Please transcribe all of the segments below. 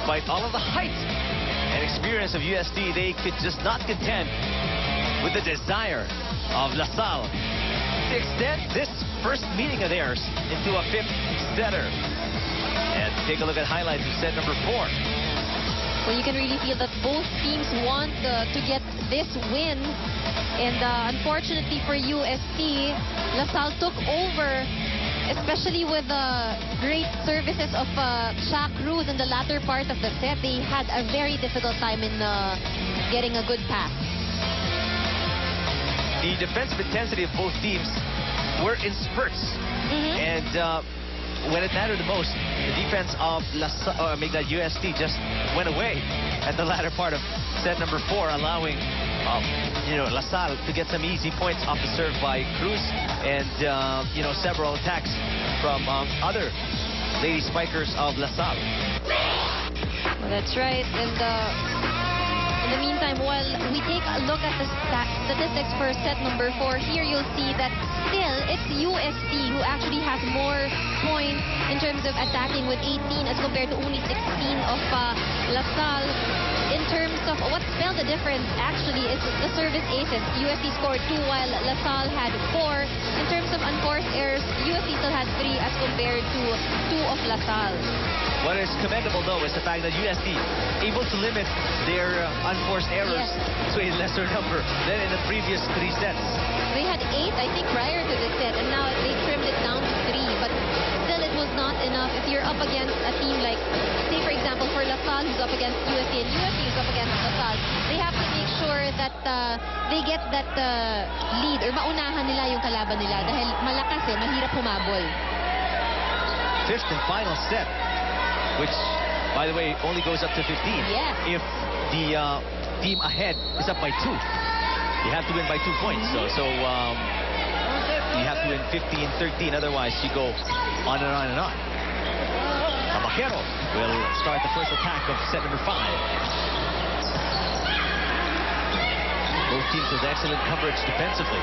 despite all of the height and experience of UST, they could just not contend with the desire of LaSalle to extend this first meeting of theirs into a 5th setter. And take a look at highlights of set number 4. Well, you can really feel that both teams want to get this win. And unfortunately for UST, LaSalle took over, especially with great services of Shaq Cruz in the latter part of the set. They had a very difficult time in getting a good pass. The defensive intensity of both teams were in spurts. And when it mattered the most, the defense of UST just went away at the latter part of set number 4, allowing LaSalle to get some easy points off the serve by Cruz and several attacks from other lady spikers of LaSalle. Well, that's right. And in the meantime, while we take a look at the statistics for set number 4, here you'll see that still it's UST who actually has more points in terms of attacking with 18 as compared to only 16 of LaSalle. In terms of what spelled the difference, actually, is the service aces. UST scored 2 while LaSalle had 4. In terms of unforced errors, UST still had 3 as compared to 2 of LaSalle. What is commendable, though, is the fact that UST able to limit their unforced errors to a lesser number than in the previous 3 sets. They had 8, I think, prior to the set, and now they trimmed it down to 3. But still, it was not enough. If you're up against a team like, say, for example, for LaSalle, who's up against UST, and UST is up against LaSalle, they have to make sure that they get that lead, or maunahan nila yung kalaban nila dahil malakas mahirap humabol. 5th and final set, which, by the way, only goes up to 15. If the team ahead is up by 2. You have to win by 2 points. So you have to win 15-13. Otherwise, you go on and on and on. Tabakero will start the first attack of set number 5. Both teams with excellent coverage defensively.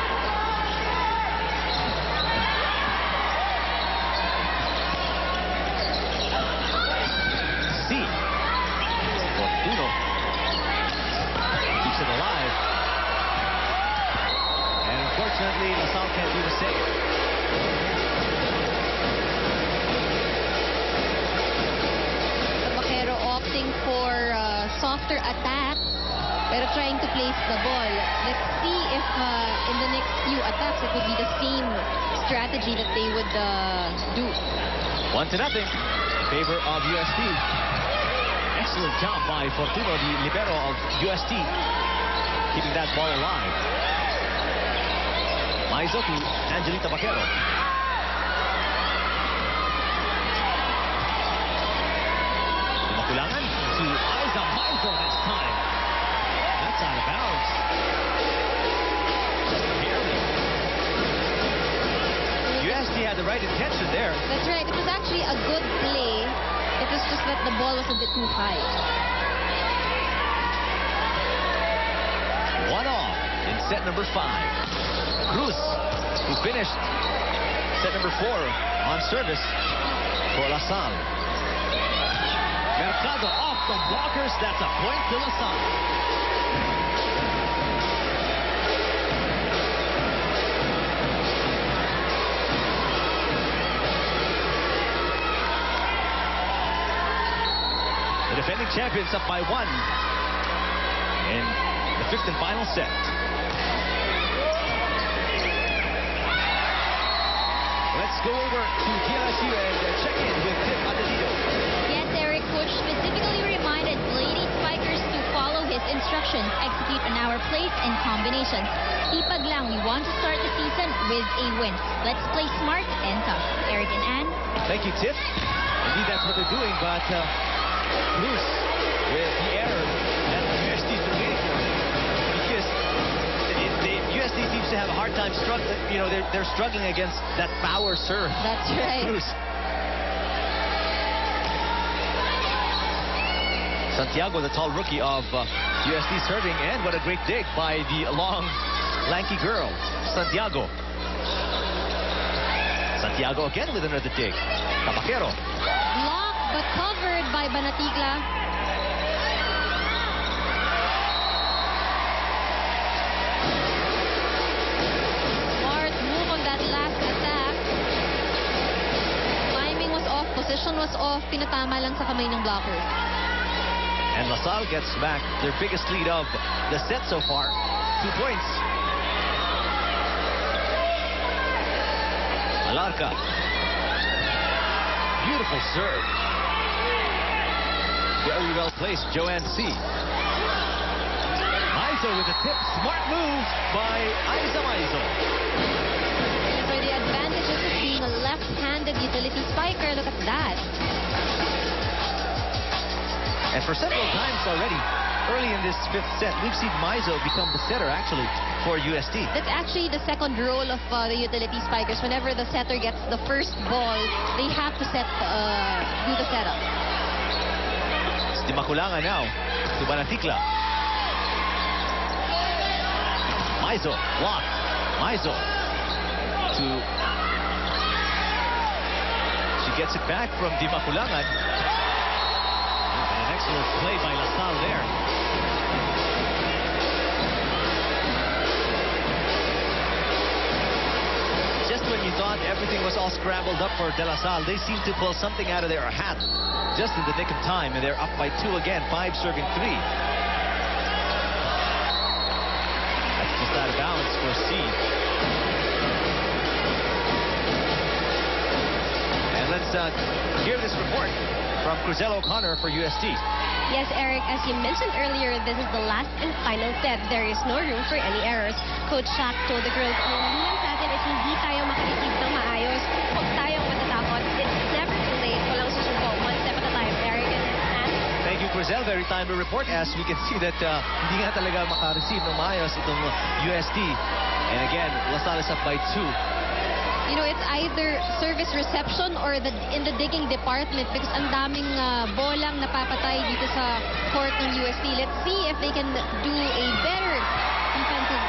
Fortuno keeps it alive. And unfortunately, LaSalle can't do the same. Tabakero opting for softer attack, pero trying to place the ball. Let's see if in the next few attacks it would be the same strategy that they would do. 1-0 in favor of UST. Excellent job by Fortuno, the libero of UST, keeping that ball alive. Maizo to Angelita Baquero. Makulangan to Aiza Maizo this time. That's out of bounds. UST had the right intention there. That's right. It was actually a good play. It was just that the ball was a bit too high. 1 off in set number 5. Cruz, who finished set number 4 on service for LaSalle. Mercado off the blockers. That's a point to LaSalle. The defending champions up by 1 in the 5th and final set. Let's go over to DLSU and check in with Tim Adelito. Yes, Eric, coach specifically reminded lady spikers to follow his instructions, execute on our plays and combinations. Ipag lang, we want to start the season with a win. Let's play smart and tough. Eric and Ann. Thank you, Tiff. Indeed, that's what they're doing, but Cruz with the error that UST is waiting for, because the UST seems to have a hard time struggling. They're struggling against that power serve. That's right. Cruz. Santiago, the tall rookie of UST, serving, and what a great dig by the long, lanky girl, Santiago. Santiago again with another dig. Tabakero. Blocked but covered by Banatigla. position was off. Pinatama lang sa kamay ng blocker. And LaSalle gets back their biggest lead of the set so far. 2 points. Alarca. Beautiful serve. Very well placed, Joanne C. Maizo with a tip. Smart move by Aiza Maizo. So the advantages of being a left-handed utility spiker. Look at that. And for several times already, early in this 5th set, we've seen Maizo become the setter, actually, for UST. That's actually the second role of the utility spikers. Whenever the setter gets the first ball, they have to do the setup. It's Di Maculanga now to Banatikla. Maizo, blocked. Maizo to... She gets it back from Di Maculangan. An excellent play by LaSalle there. Just when you thought everything was all scrambled up for De La Salle, they seem to pull something out of their hat just in the nick of time, and they're up by 2 again, 5 serving 3. That's just out of balance for C. And let's hear this report from Cruzell O'Connor for UST. Yes, Eric, as you mentioned earlier, this is the last and final set. There is no room for any errors. Coach Shaq told the girls, ang lang sa atin is hindi tayo makareceive ng maayos. Huwag tayong matatakot. It's never too late. Walang susuko. One step at a time, Eric. And Thank you, Cruzell. Very timely report. As we can see that hindi nga talaga makareceive ng maayos itong UST. And again, LaSalle is up by 2. You know, it's either service reception or in the digging department because ang daming bolang napapatay dito sa court ng UST. Let's see if they can do a better defensive